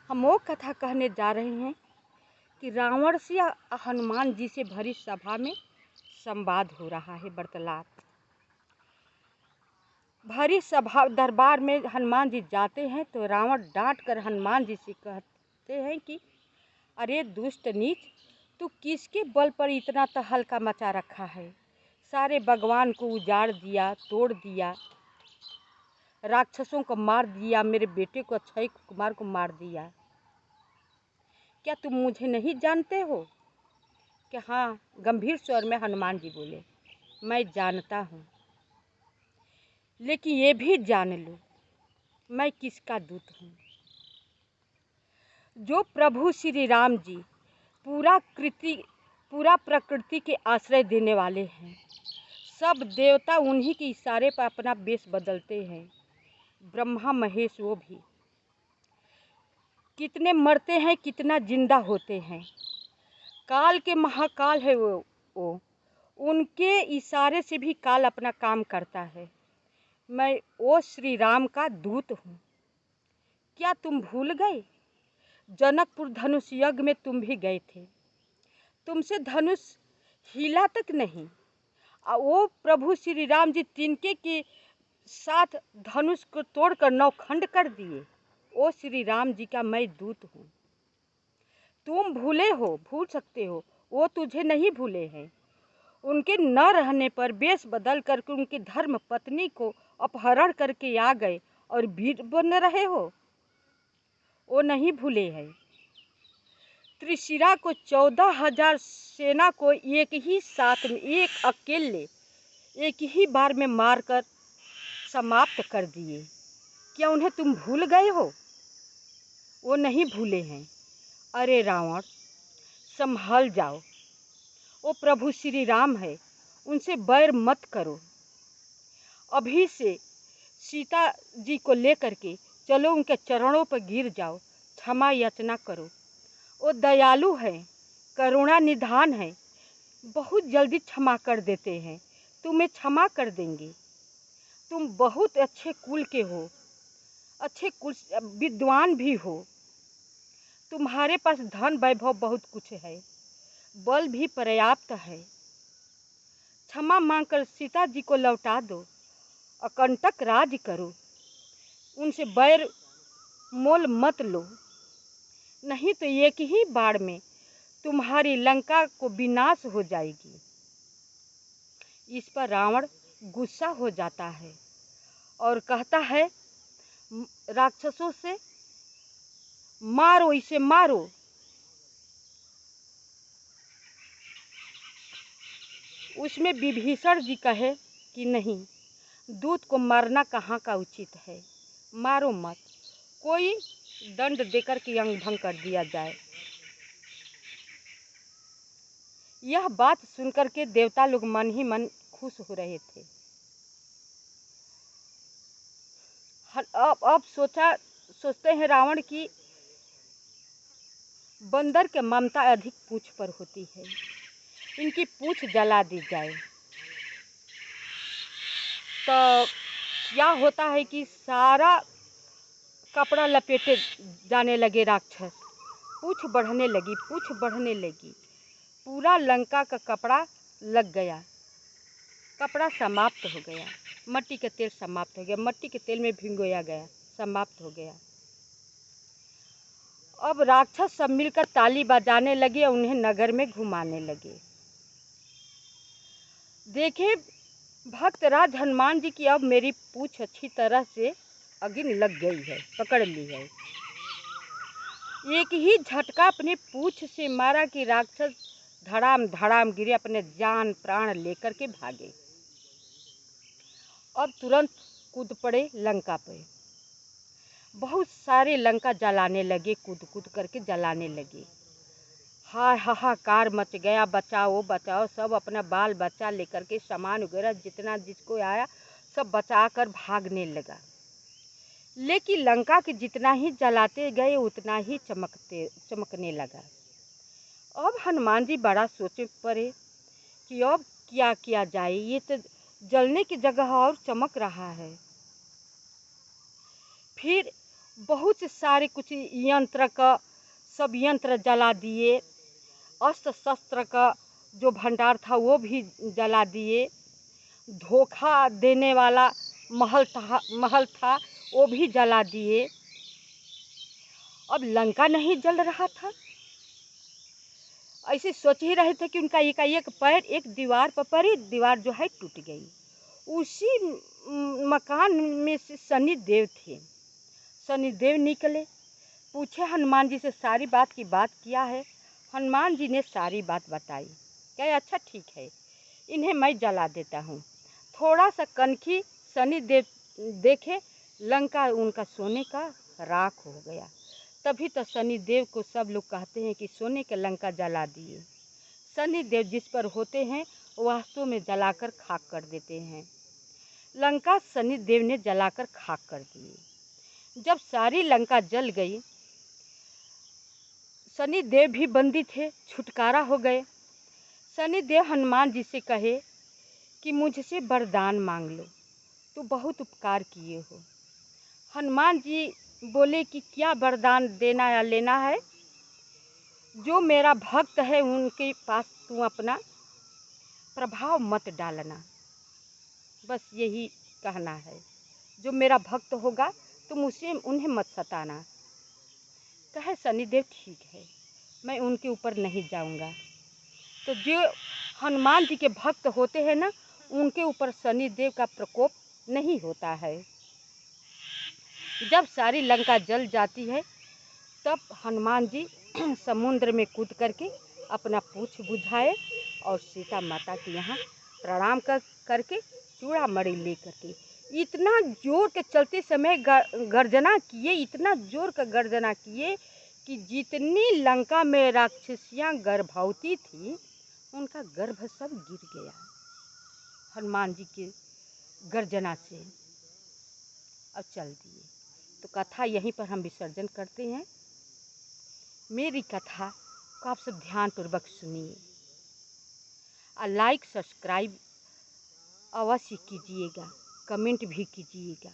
हम वो कथा कहने जा रहे हैं कि रावण से हनुमान जी से भरी सभा में संवाद हो रहा है, वार्तालाप। भरी सभा दरबार में हनुमान जी जाते हैं तो रावण डांट कर हनुमान जी से कहते हैं कि अरे दुष्ट नीच, तू किसके बल पर इतना तहलका मचा रखा है। सारे भगवान को उजाड़ दिया, तोड़ दिया, राक्षसों को मार दिया, मेरे बेटे को अक्षय कुमार को मार दिया। क्या तुम मुझे नहीं जानते हो? कि हाँ, गंभीर स्वर में हनुमान जी बोले, मैं जानता हूँ, लेकिन ये भी जान लो मैं किसका दूत हूँ। जो प्रभु श्री राम जी पूरा प्रकृति के आश्रय देने वाले हैं। सब देवता उन्हीं के इशारे पर अपना वेश बदलते हैं। ब्रह्मा महेश वो भी कितने मरते हैं, कितना जिंदा होते हैं। काल के महाकाल है वो उनके इशारे से भी काल अपना काम करता है। मैं वो श्री राम का दूत हूँ। क्या तुम भूल गए? जनकपुर धनुष यज्ञ में तुम भी गए थे, तुमसे धनुष हिला तक नहीं। वो प्रभु श्री राम जी तिनके के साथ धनुष को तोड़कर नौखंड कर दिए। वो श्री राम जी का मैं दूत हूँ। तुम भूले हो, भूल सकते हो, वो तुझे नहीं भूले हैं। उनके न रहने पर वेश बदल करके उनकी धर्म पत्नी को अपहरण करके आ गए और वीर बन रहे हो, वो नहीं भूले हैं। त्रिशिरा को 14,000 सेना को एक ही साथ में, एक अकेले एक ही बार में मारकर समाप्त कर दिए। क्या उन्हें तुम भूल गए हो? वो नहीं भूले हैं। अरे रावण, संभल जाओ, वो प्रभु श्री राम है, उनसे बैर मत करो। अभी से सीता जी को लेकर के चलो, उनके चरणों पर गिर जाओ, क्षमा याचना करो। वो दयालु हैं, करुणा निधान है, बहुत जल्दी क्षमा कर देते हैं। तुम्हें क्षमा कर देंगे। तुम बहुत अच्छे कुल के हो, अच्छे कुल विद्वान भी हो। तुम्हारे पास धन वैभव बहुत कुछ है, बल भी पर्याप्त है। क्षमा मांगकर सीता जी को लौटा दो, अकंटक राज करो, उनसे बैर मोल मत लो, नहीं तो एक ही बार में तुम्हारी लंका को विनाश हो जाएगी। इस पर रावण गुस्सा हो जाता है और कहता है राक्षसों से, मारो इसे, मारो। उसमें विभीषण जी कहे कि नहीं, दूत को मारना कहाँ का उचित है, मारो मत, कोई दंड देकर के अंग भंग कर दिया जाए। यह बात सुनकर के देवता लोग मन ही मन खुश हो रहे थे। अब सोचते हैं रावण की बंदर के ममता अधिक पूंछ पर होती है, इनकी पूंछ जला दी जाए। तो क्या होता है कि सारा कपड़ा लपेटे जाने लगे राक्षस, पूंछ बढ़ने लगी, पूंछ बढ़ने लगी, पूरा लंका का कपड़ा लग गया, कपड़ा समाप्त हो गया, मट्टी का तेल समाप्त हो गया, मट्टी के तेल में भिगोया गया, समाप्त हो गया। अब राक्षस सब मिलकर ताली बजाने लगे और उन्हें नगर में घुमाने लगे। देखे भक्तराज हनुमान जी की अब मेरी पूंछ अच्छी तरह से अगिन लग गई है, पकड़ ली है। एक ही झटका अपने पूंछ से मारा कि राक्षस धड़ाम धड़ाम गिरे, अपने जान प्राण लेकर के भागे। अब तुरंत कूद पड़े लंका पे। बहुत सारे लंका जलाने लगे, कूद कूद करके जलाने लगे। हाहाकार मच गया, बचाओ बचाओ। सब अपना बाल बच्चा लेकर के, सामान वगैरह जितना जिसको आया सब बचा कर भागने लगा। लेकिन लंका के जितना ही जलाते गए उतना ही चमकने लगा। अब हनुमान जी बड़ा सोचे पड़े कि अब क्या किया जाए, ये तो जलने की जगह और चमक रहा है। फिर बहुत से सारे कुछ यंत्र का सब यंत्र जला दिए, अस्त्र शस्त्र का जो भंडार था वो भी जला दिए, धोखा देने वाला महल था वो भी जला दिए। अब लंका नहीं जल रहा था। ऐसे सोच ही रहे थे कि उनका एकाएक पैर एक दीवार पर पड़ी, दीवार जो है टूट गई। उसी मकान में से शनिदेव थे। शनिदेव निकले, पूछे हनुमान जी से सारी बात की बात किया है। हनुमान जी ने सारी बात बताई। क्या अच्छा ठीक है, इन्हें मैं जला देता हूँ। थोड़ा सा कनखी शनिदेव देखे, लंका उनका सोने का राख हो गया। तभी तो शनिदेव को सब लोग कहते हैं कि सोने के लंका जला दिए। शनिदेव जिस पर होते हैं वास्तव में जलाकर खाक कर देते हैं। लंका शनिदेव ने जलाकर खाक कर दी। जब सारी लंका जल गई, शनिदेव भी बंदी थे, छुटकारा हो गए। शनिदेव हनुमान जी से कहे कि मुझसे वरदान मांग लो, तो बहुत उपकार किए हो। हनुमान जी बोले कि क्या वरदान देना या लेना है? जो मेरा भक्त है उनके पास तुम अपना प्रभाव मत डालना, बस यही कहना है। जो मेरा भक्त होगा तुम उसे उन्हें मत सताना। कहे शनिदेव ठीक है, मैं उनके ऊपर नहीं जाऊंगा। तो जो हनुमान जी के भक्त होते हैं ना, उनके ऊपर शनिदेव का प्रकोप नहीं होता है। जब सारी लंका जल जाती है तब हनुमान जी समुद्र में कूद करके अपना पूँछ बुझाए और सीता माता के यहाँ प्रणाम करके चूड़ामणि ले करके इतना जोर के चलते समय गर्जना किए, इतना जोर का गर्जना किए कि जितनी लंका में राक्षसियाँ गर्भवती थी उनका गर्भ सब गिर गया हनुमान जी के गर्जना से। अब चल दिए। तो कथा यहीं पर हम विसर्जन करते हैं। मेरी कथा को आप सब ध्यानपूर्वक सुनिए और लाइक सब्सक्राइब अवश्य कीजिएगा, कमेंट भी कीजिएगा।